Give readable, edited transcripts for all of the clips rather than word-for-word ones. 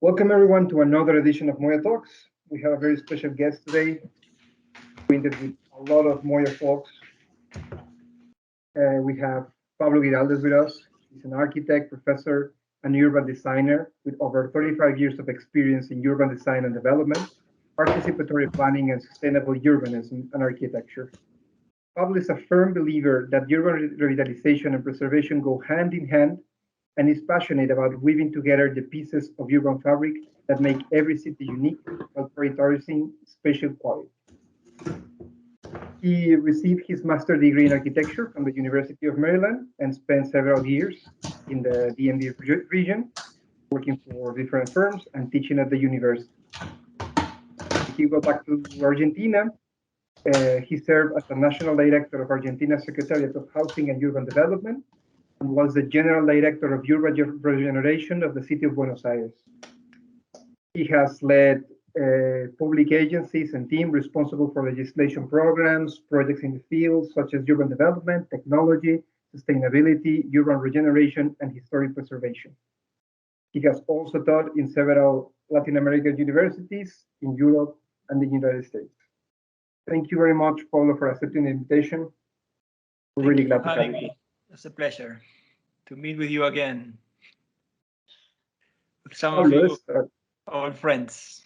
Welcome everyone to another edition of Moya Talks. We have a very special guest today, acquainted with a lot of Moya folks. We have Pablo Güiraldes with us. He's an architect, professor, and urban designer with over 35 years of experience in urban design and development, participatory planning, and sustainable urbanism and architecture. Pablo is a firm believer that urban revitalization and preservation go hand in hand and is passionate about weaving together the pieces of urban fabric that make every city unique while prioritizing spatial quality. He received his master's degree in architecture from the University of Maryland and spent several years in the DMV region, working for different firms and teaching at the university. He got back to Argentina. He served as the National Director of Argentina's Secretariat of Housing and Urban Development and was the General Director of Urban Regeneration of the City of Buenos Aires. He has led public agencies and teams responsible for legislation programs, projects in the field such as urban development, technology, sustainability, urban regeneration, and historic preservation. He has also taught in several Latin American universities in Europe and the United States. Thank you very much, Pablo, for accepting the invitation. We're really glad to have you. It's a pleasure to meet with you again. With some of you old friends.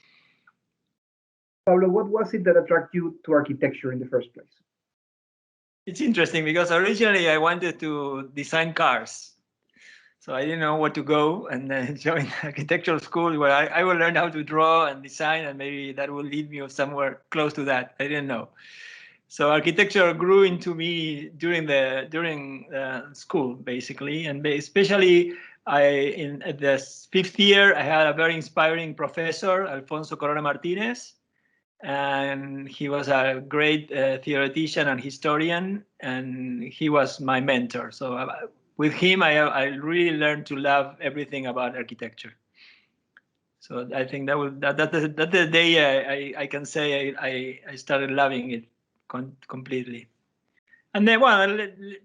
Pablo, what was it that attracted you to architecture in the first place? It's interesting because originally I wanted to design cars. So I didn't know where to go, and then joined architectural school where I will learn how to draw and design, and maybe that will lead me somewhere close to that. I didn't know. So architecture grew into me during school, basically, and especially at the 5th year, I had a very inspiring professor, Alfonso Corona Martinez, and he was a great theoretician and historian, and he was my mentor. So with him, I really learned to love everything about architecture. So I think that's the day I can say I started loving it completely. And then, well,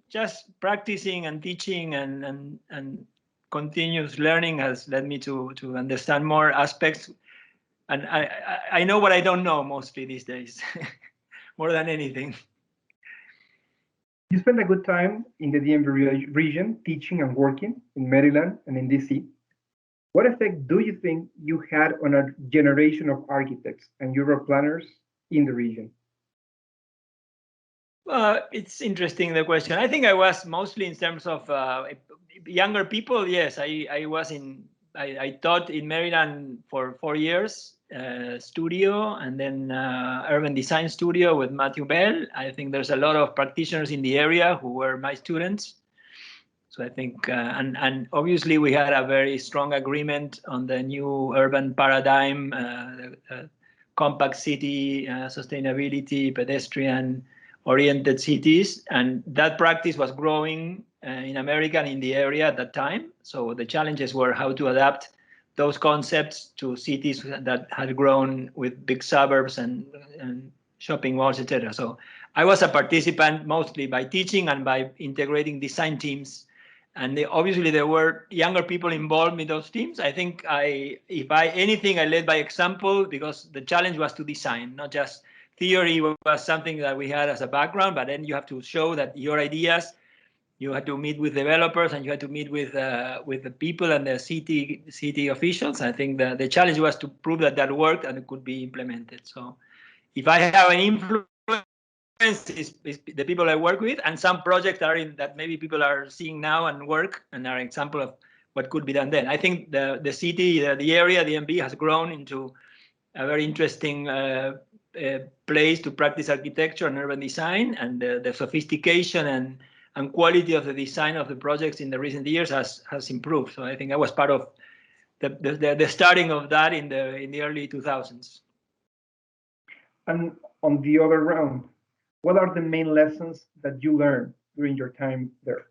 just practicing and teaching and continuous learning has led me to understand more aspects. And I know what I don't know mostly these days, more than anything. You spent a good time in the DMV region teaching and working in Maryland and in DC. What effect do you think you had on a generation of architects and urban planners in the region? It's interesting, the question. I think I was mostly in terms of younger people. Yes, I taught in Maryland for 4 years, studio, and then urban design studio with Matthew Bell. I think there's a lot of practitioners in the area who were my students. So I think, and obviously we had a very strong agreement on the new urban paradigm, compact city, sustainability, pedestrian-oriented cities, and that practice was growing in America and in the area at that time. So the challenges were how to adapt those concepts to cities that had grown with big suburbs and shopping malls, etc. So I was a participant mostly by teaching and by integrating design teams. And obviously there were younger people involved in those teams. I think if anything, I led by example, because the challenge was to design, not just theory was something that we had as a background, but then you have to show that your ideas, you had to meet with developers and you had to meet with the people and the city officials. I think the challenge was to prove that worked and it could be implemented. So if I have an influence, is the people I work with, and some projects that maybe people are seeing now and work and are an example of what could be done then. I think the city, the area, the DMV has grown into a very interesting place to practice architecture and urban design, and the sophistication and quality of the design of the projects in the recent years has improved. So I think I was part of the starting of that in the early 2000s. And on the other round, what are the main lessons that you learned during your time there?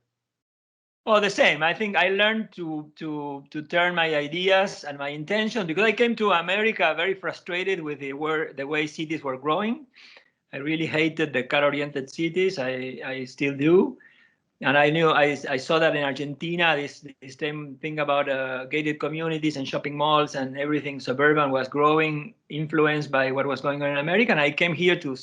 Well, the same. I think I learned to turn my ideas and my intention, because I came to America very frustrated with the way cities were growing. I really hated the car-oriented cities. I still do. And I saw that in Argentina, this same thing about gated communities and shopping malls and everything suburban was growing, influenced by what was going on in America. And I came here to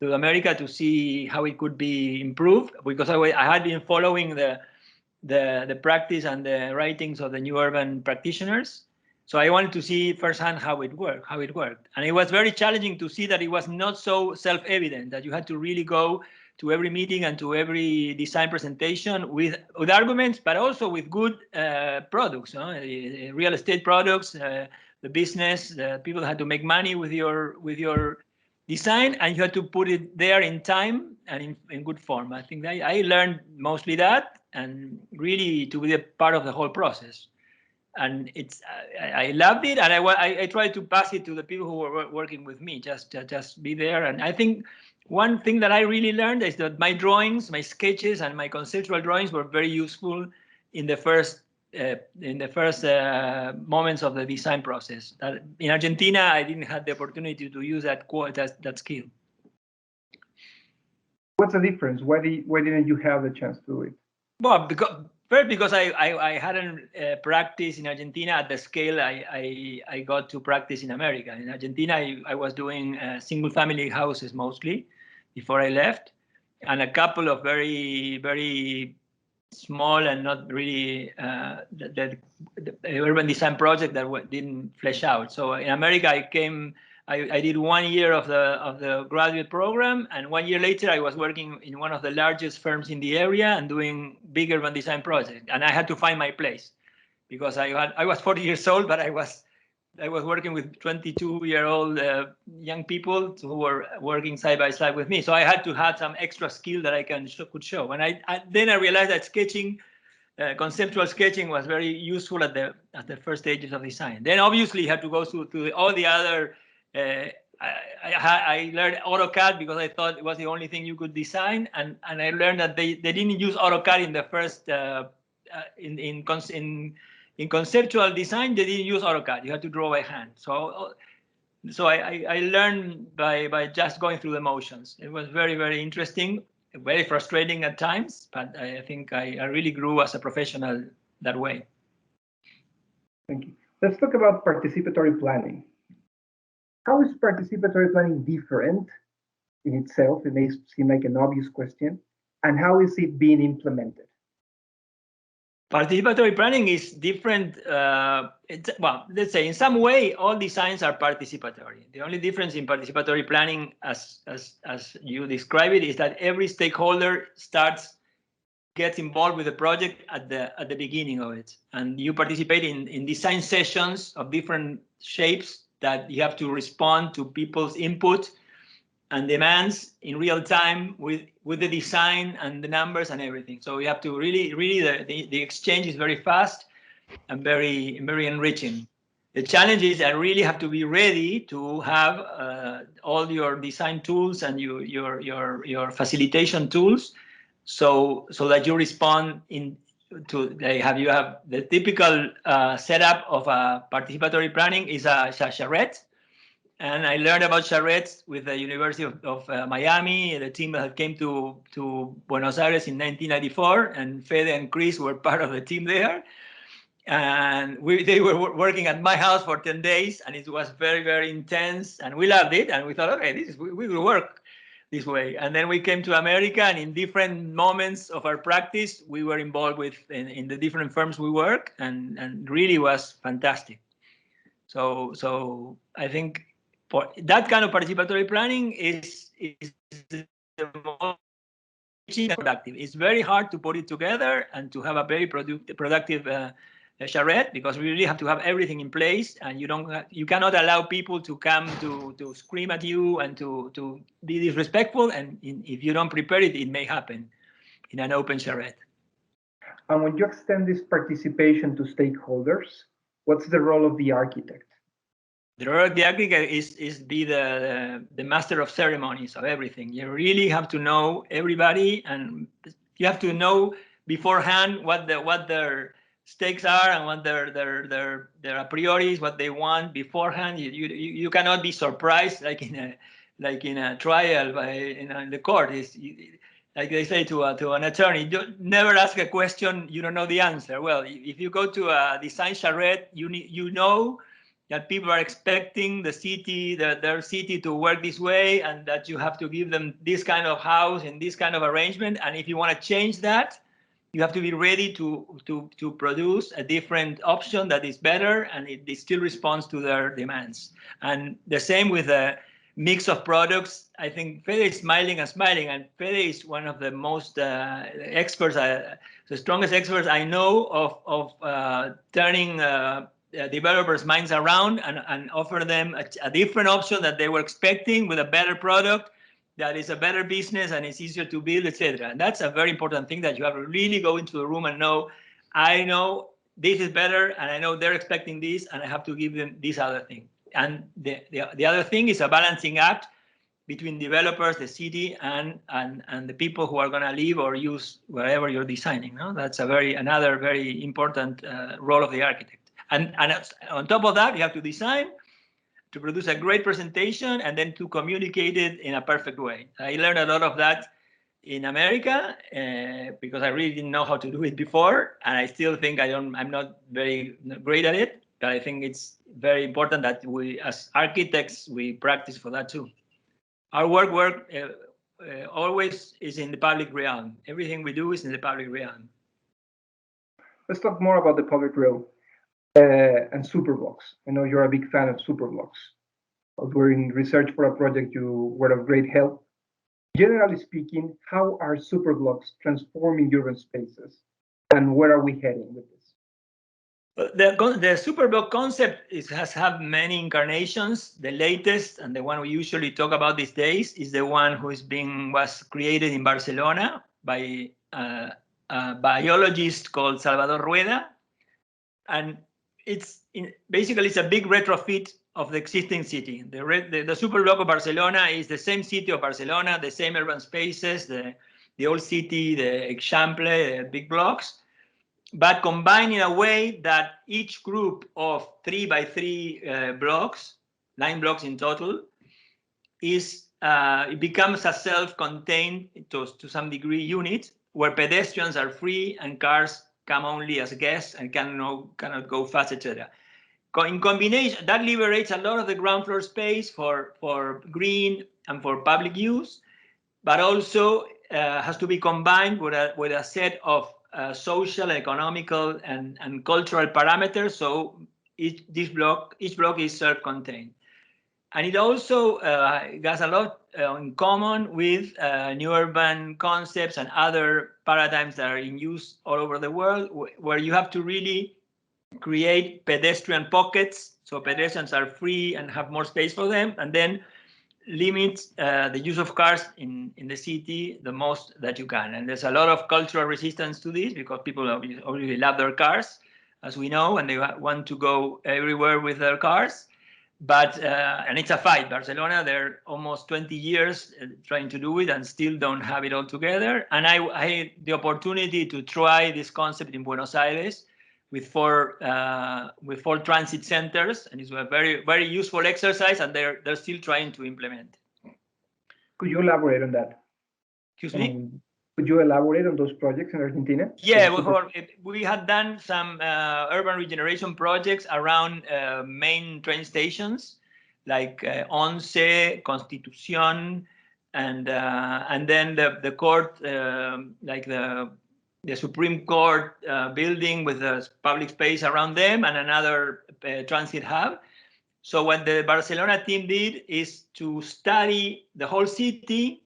America to see how it could be improved, because I had been following the practice and the writings of the new urban practitioners. So I wanted to see firsthand how it worked. And it was very challenging to see that it was not so self-evident, that you had to really go to every meeting and to every design presentation with arguments, but also with good products, real estate products, the business, the people had to make money with your design, and you had to put it there in time and in good form. I think I learned mostly that, and really to be a part of the whole process. And I loved it, and I tried to pass it to the people who were working with me, just be there. And I think one thing that I really learned is that my drawings, my sketches, and my conceptual drawings were very useful in the first moments of the design process. In Argentina, I didn't have the opportunity to use that skill. What's the difference? Why didn't you have the chance to do it? Well, because I hadn't practiced in Argentina at the scale I got to practice in America. In Argentina, I was doing single-family houses mostly before I left, and a couple of very, very small and not really the urban design project that didn't flesh out. So in America, I did 1 year of the graduate program, and 1 year later I was working in one of the largest firms in the area and doing big urban design projects. And I had to find my place, because I was 40 years old, but I was working with 22-year-old young people who were working side by side with me. So I had to have some extra skill that I could show. And then I realized that sketching, conceptual sketching, was very useful at the first stages of design. Then obviously you have to go through all the other. I learned AutoCAD because I thought it was the only thing you could design, and I learned that they didn't use AutoCAD in the first in conceptual design. They didn't use AutoCAD. You had to draw by hand. So I learned by just going through the motions. It was very, very interesting, very frustrating at times, but I think I really grew as a professional that way. Thank you. Let's talk about participatory planning. How is participatory planning different in itself? It may seem like an obvious question. And how is it being implemented? Participatory planning is different. Well, let's say in some way, all designs are participatory. The only difference in participatory planning, as you describe it, is that every stakeholder gets involved with the project at the beginning of it, and you participate in design sessions of different shapes that you have to respond to people's input and demands in real time with the design and the numbers and everything. So you have to really the exchange is very fast and very enriching. The challenge is I really have to be ready to have all your design tools and your facilitation tools, so that you respond you have the typical setup of a participatory planning is a charrette. And I learned about charrettes with the University of Miami, the team that came to Buenos Aires in 1994, and Fede and Chris were part of the team there. And they were working at my house for 10 days, and it was very, very intense, and we loved it, and we thought, okay, we will work this way. And then we came to America, and in different moments of our practice, we were involved in the different firms we work, and really was fantastic. So I think for that kind of participatory planning is the most productive. It's very hard to put it together and to have a very productive charrette, because we really have to have everything in place, and you cannot allow people to come to scream at you and to be disrespectful, and if you don't prepare it, it may happen in an open charrette. And when you extend this participation to stakeholders, what's the role of the architect? The role of the architect is be the master of ceremonies of everything. You really have to know everybody, and you have to know beforehand what their stakes are and what their a priori is, what they want beforehand. You cannot be surprised like in a trial in the court. like they say to an attorney, never ask a question you don't know the answer. Well, if you go to a design charrette, you know that people are expecting the city, their city to work this way, and that you have to give them this kind of house and this kind of arrangement. And if you want to change that, you have to be ready to produce a different option that is better, and it still responds to their demands. And the same with the mix of products. I think Fede is smiling and smiling, and Fede is one of the most experts, the strongest experts I know of turning developers' minds around and offer them a different option that they were expecting with a better product that is a better business and it's easier to build, etc. And that's a very important thing, that you have to really go into the room and know, I know this is better, and I know they're expecting this, and I have to give them this other thing. And the other thing is a balancing act between developers, the city, and the people who are going to live or use wherever you're designing. No? That's another very important role of the architect. And on top of that, you have to design, to produce a great presentation, and then to communicate it in a perfect way. I learned a lot of that in America because I really didn't know how to do it before, and I still think I'm not very great at it. But I think it's very important that we, as architects, we practice for that too. Our work always is in the public realm. Everything we do is in the public realm. Let's talk more about the public realm. And Superblocks. I know you're a big fan of Superblocks. During research for a project, you were of great help. Generally speaking, how are Superblocks transforming urban spaces, and where are we heading with this? The Superblock concept has had many incarnations. The latest, and the one we usually talk about these days, is the one was created in Barcelona by a biologist called Salvador Rueda, and basically it's a big retrofit of the existing city. The Superblock of Barcelona is the same city of Barcelona, the same urban spaces, the old city, the Eixample, the big blocks, but combined in a way that each group of 3 by 3 blocks, 9 blocks in total, it becomes a self-contained, to some degree, unit where pedestrians are free and cars come only as guests and cannot go fast, etc. In combination, that liberates a lot of the ground floor space for green and for public use, but also has to be combined with a set of social, economical, and cultural parameters. So each block is self-contained. And it also has a lot in common with new urban concepts and other paradigms that are in use all over the world, where you have to really create pedestrian pockets, so pedestrians are free and have more space for them, and then limit the use of cars in the city the most that you can. And there's a lot of cultural resistance to this because people obviously love their cars, as we know, and they want to go everywhere with their cars. But and it's a fight. Barcelona, they're almost 20 years trying to do it and still don't have it all together. And I had the opportunity to try this concept in Buenos Aires with four transit centers, and it's a very, very useful exercise, and they're still trying to implement. Could you elaborate on that? Excuse me? Could you elaborate on those projects in Argentina? Yeah, we had done some urban regeneration projects around main train stations like Once, Constitución, and then the court, like the Supreme Court building with the public space around them and another transit hub. So what the Barcelona team did is to study the whole city,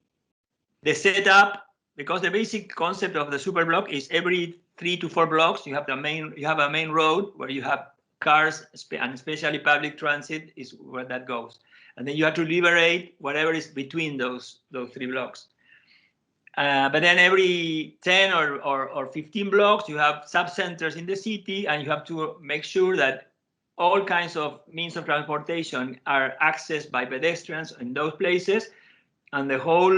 the setup, because the basic concept of the Superblock is every 3 to 4 blocks you have a main road where you have cars, and especially public transit is where that goes. And then you have to liberate whatever is between those 3 blocks. But then every 10 or 15 blocks, you have sub-centers in the city, and you have to make sure that all kinds of means of transportation are accessed by pedestrians in those places, and the whole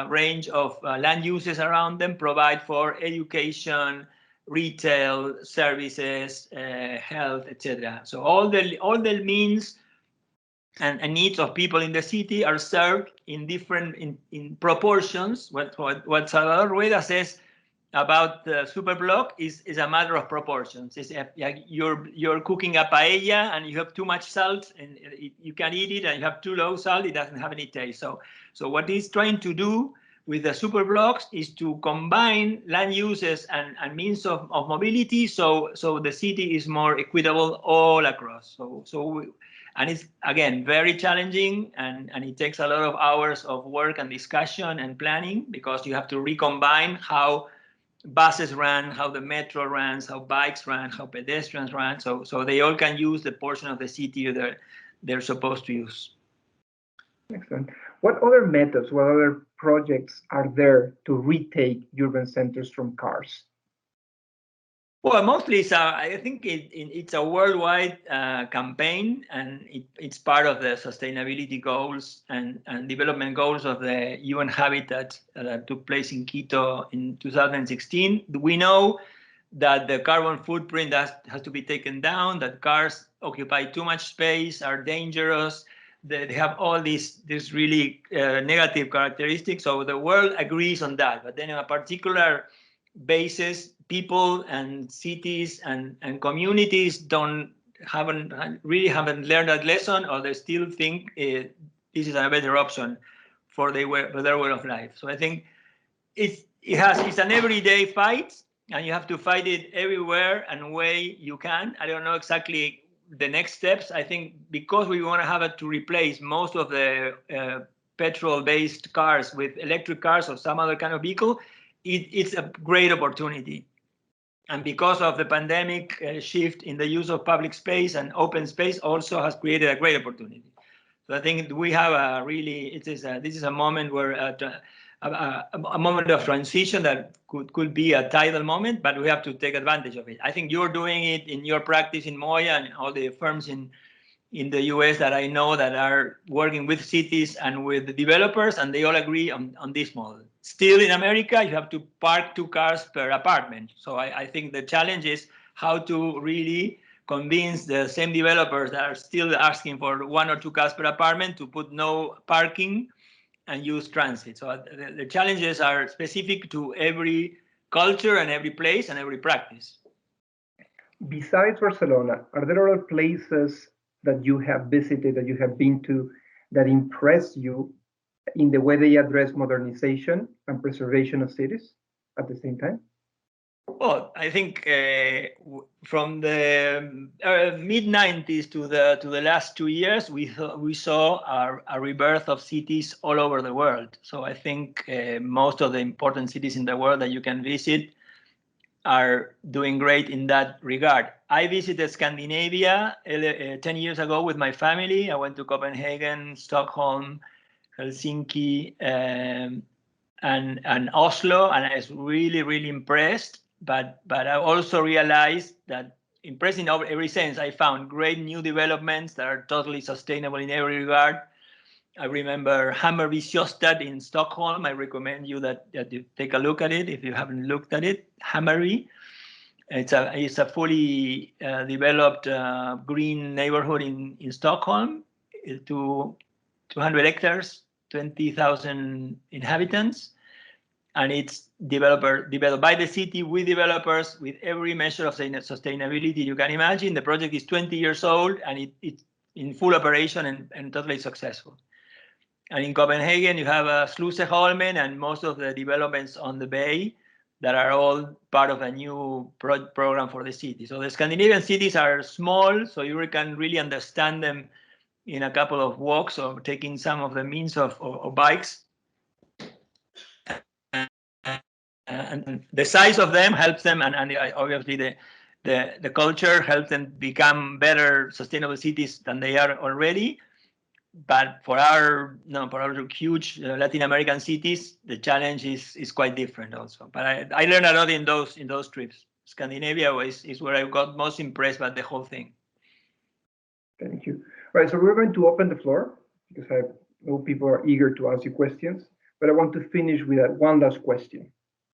range of land uses around them provide for education, retail, services, health, etc. So all the means and needs of people in the city are served in different in proportions. What Salvador Rueda says about the Superblock is a matter of proportions. It's like you're cooking a paella and you have too much salt and you can eat it, and you have too low salt, it doesn't have any taste. So what he's trying to do with the Superblocks is to combine land uses and means of mobility, so the city is more equitable all across. And it's, again, very challenging, and it takes a lot of hours of work and discussion and planning, because you have to recombine how buses run, how the metro runs, how bikes run, how pedestrians run, so they all can use the portion of the city that they're supposed to use. Excellent. What other methods, what other projects are there to retake urban centers from cars? Well, mostly I think it's a worldwide campaign, and it's part of the sustainability goals and development goals of the UN Habitat that took place in Quito in 2016. We know that the carbon footprint has to be taken down, that cars occupy too much space, are dangerous, they have all these really negative characteristics. So the world agrees on that, but then on a particular basis, people and cities and communities haven't learned that lesson, or they still think this is a better option for their way of life. So I think it's an everyday fight, and you have to fight it everywhere and way you can. I don't know exactly the next steps. I think because we want to have it to replace most of the petrol-based cars with electric cars or some other kind of vehicle, it's a great opportunity. And because of the pandemic shift in the use of public space and open space also has created a great opportunity. So I think we have this is a moment where a moment of transition that could be a tidal moment, but we have to take advantage of it. I think you're doing it in your practice in Moya, and all the firms in the US that I know that are working with cities and with the developers, and they all agree on this model. Still in America, you have to park 2 cars per apartment. So I think the challenge is how to really convince the same developers that are still asking for 1 or 2 cars per apartment to put no parking and use transit. So the challenges are specific to every culture and every place and every practice. Besides Barcelona, are there other places that you have visited, that you have been to, that impress you in the way they address modernization and preservation of cities at the same time? Well, I think from the mid-90s to the last 2 years, we saw a rebirth of cities all over the world. So I think most of the important cities in the world that you can visit are doing great in that regard. I visited Scandinavia 10 years ago with my family. I went to Copenhagen, Stockholm, Helsinki, and Oslo, and I was really, really impressed. But I also realized that impressed in every sense. I found great new developments that are totally sustainable in every regard. I remember Hammarby Sjöstad in Stockholm. I recommend you that you take a look at it if you haven't looked at it. Hammarby. It's a fully developed green neighborhood in Stockholm, 200 hectares, 20,000 inhabitants. And it's developed by the city, with developers, with every measure of sustainability you can imagine. The project is 20 years old, and it's in full operation and totally successful. And in Copenhagen, you have Sluseholmen and most of the developments on the bay that are all part of a new program for the city. So the Scandinavian cities are small, so you can really understand them in a couple of walks or taking some of the means of bikes. And the size of them helps them, and obviously the culture helps them become better sustainable cities than they are already. But for our huge Latin American cities, the challenge is quite different also. But I learned a lot in those trips. Scandinavia is where I got most impressed by the whole thing. Thank you. All right, so we're going to open the floor because I know people are eager to ask you questions, but I want to finish with one last question.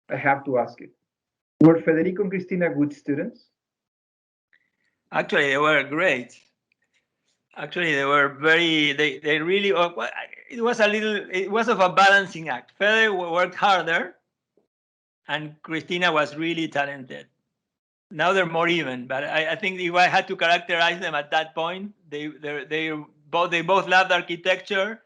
I have to ask it. Were Federico and Cristina good students? Actually, they were great. Actually, they were very, they really, it was a little, it was of a balancing act. Fede worked harder and Cristina was really talented. Now they're more even, but I think if I had to characterize them at that point, they both loved architecture.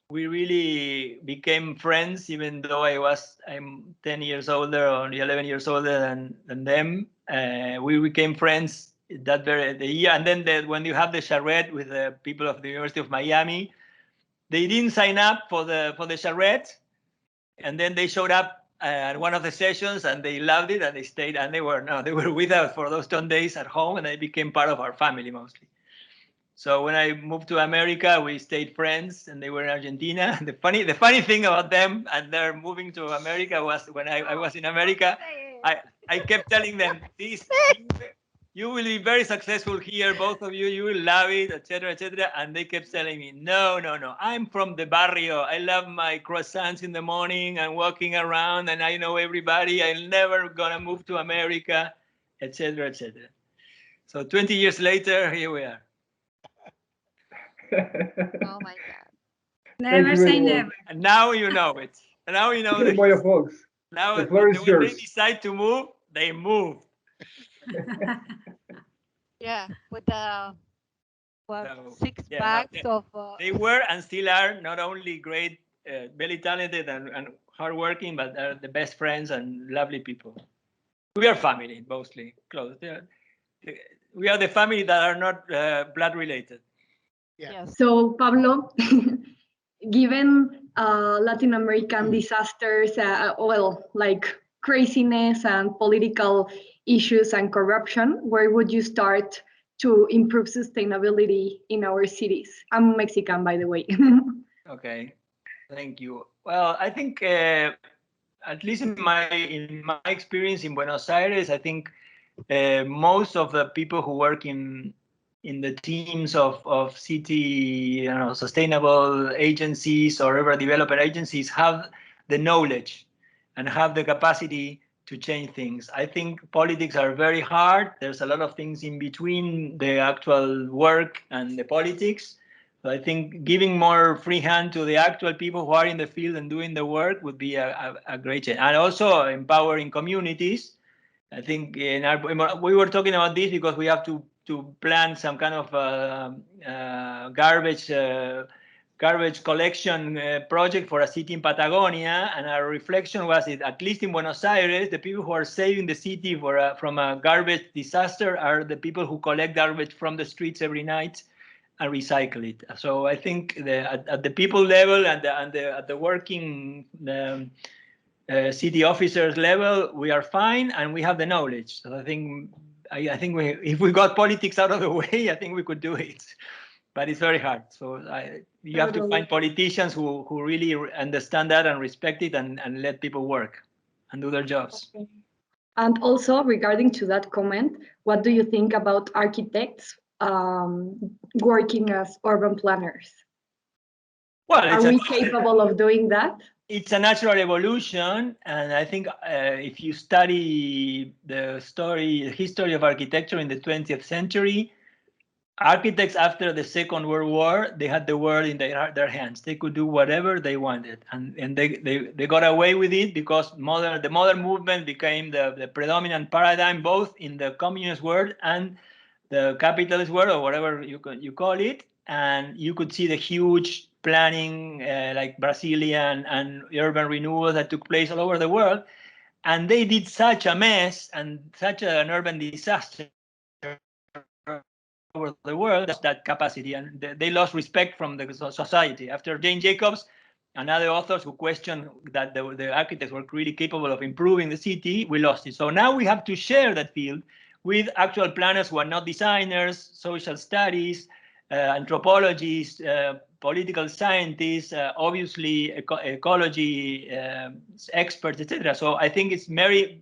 We really became friends, even though I'm 10 years older or 11 years older than them. We became friends the year, and then when you have the charrette with the people of the University of Miami, they didn't sign up for the charrette, and then they showed up at one of the sessions and they loved it and they stayed, and they were with us for those 10 days at home, and they became part of our family mostly. So when I moved to America, we stayed friends, and they were in Argentina. The funny thing about them and their moving to America was when I was in America, I kept telling them, you will be very successful here, both of you. You will love it, etc., etc. And they kept telling me, no. I'm from the barrio. I love my croissants in the morning and walking around, and I know everybody. I'm never gonna move to America, etc., etc. So 20 years later, here we are. Oh my God. Never say never. And now you know it. And now you know Moya folks. now The floor is when yours. they decide to move, they move. Yeah, with the So, six yeah, packs of. They were and still are not only great, very talented and hardworking, but are the best friends and lovely people. We are family, mostly close. We are the family that are not blood related. Yeah. Yes. So, Pablo, given Latin American disasters, like craziness and political issues and corruption, where would you start to improve sustainability in our cities? I'm Mexican, by the way. Okay, thank you. Well, I think at least in my experience in Buenos Aires, I think most of the people who work in the teams of city, sustainable agencies or urban development agencies have the knowledge and have the capacity to change things. I think politics are very hard. There's a lot of things in between the actual work and the politics. So I think giving more free hand to the actual people who are in the field and doing the work would be a great change. And also empowering communities. I think we were talking about this because we have to plan some kind of garbage collection project for a city in Patagonia, and our reflection was that at least in Buenos Aires, the people who are saving the city from a garbage disaster are the people who collect garbage from the streets every night and recycle it. So I think at the people level and at the working city officers level, we are fine and we have the knowledge. So I think if we got politics out of the way, I think we could do it. But it's very hard. So you have to find politicians who really understand that and respect it and let people work and do their jobs. Okay. And also regarding to that comment, what do you think about architects working as urban planners? Well, are we capable of doing that? It's a natural evolution, and I think if you study the history of architecture in the 20th century, architects after the Second World War, they had the world in their hands. They could do whatever they wanted, and they got away with it because the modern movement became the predominant paradigm both in the communist world and the capitalist world, or whatever you call it. And you could see the huge planning like Brazilian and urban renewal that took place all over the world. And they did such a mess and such an urban disaster over the world, that capacity, and they lost respect from the society. After Jane Jacobs and other authors who questioned that the architects were really capable of improving the city, we lost it. So now we have to share that field with actual planners who are not designers, social studies, anthropologists, political scientists, obviously ecology experts, etc. So I think it's much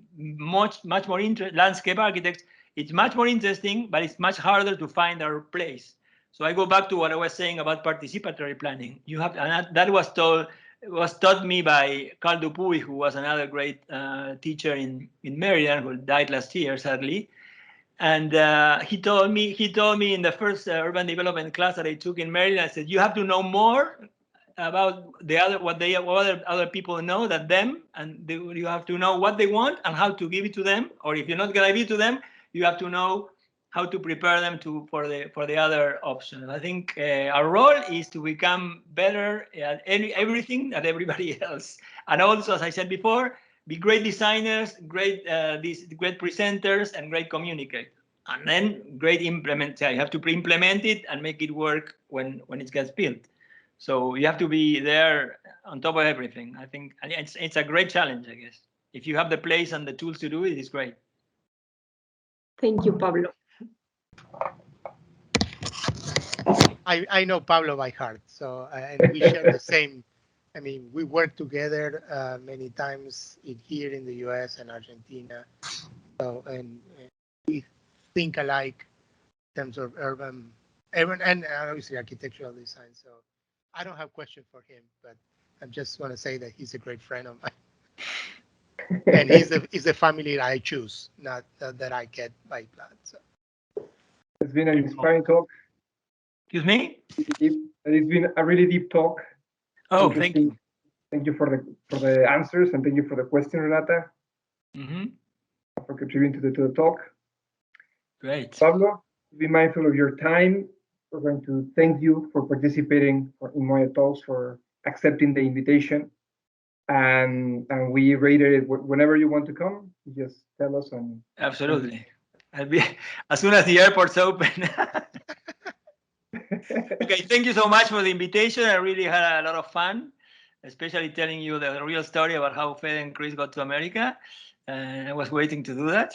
more landscape architects. It's much more interesting, but it's much harder to find our place. So I go back to what I was saying about participatory planning. You have, and that was taught me by Carl Dupuy, who was another great teacher in Maryland, who died last year, sadly. And he told me in the first urban development class that I took in Maryland, I said, you have to know more about what other people know than them, and you have to know what they want and how to give it to them. Or if you're not gonna give it to them, you have to know how to prepare them for the other option. I think our role is to become better at everything than everybody else. And also, as I said before, be great designers, great presenters, and great communicators. And then great implement. You have to implement it and make it work when it gets built. So you have to be there on top of everything. I think, and it's a great challenge, I guess. If you have the place and the tools to do it, it's great. Thank you, Pablo. I know Pablo by heart, so and we share the same. I mean, we work together many times here in the U.S. and Argentina. So and we think alike in terms of urban and obviously architectural design. So I don't have question for him, but I just want to say that he's a great friend of mine, and he's the family I choose, not that I get by blood. So It's been an inspiring talk. Excuse me? It's been a really deep talk. Oh, thank you. Thank you for the answers, and thank you for the question, Renata, for contributing to the talk. Great. Pablo, be mindful of your time. We're going to thank you for participating in Moya Talks, for accepting the invitation. And we reiterate, whenever you want to come, just tell us. And absolutely. I'll be as soon as the airport's open. Okay, thank you so much for the invitation. I really had a lot of fun, especially telling you the real story about how Fede and Chris got to America. I was waiting to do that.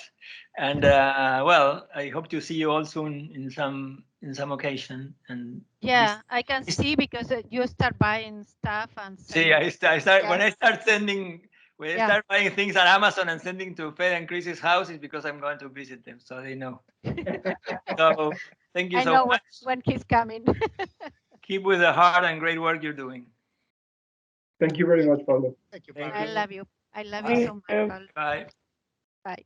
And well, I hope to see you all soon in some occasion. And Yeah, I can see because you start buying stuff and see, I start when I start sending. When I start buying things on Amazon and sending to Fede and Chris's house, is because I'm going to visit them, so they know. So thank you so much. When he's coming. Keep with the hard and great work you're doing. Thank you very much, Pablo. thank you, Pablo. I love you. I love you so much, Pablo. Bye. Bye.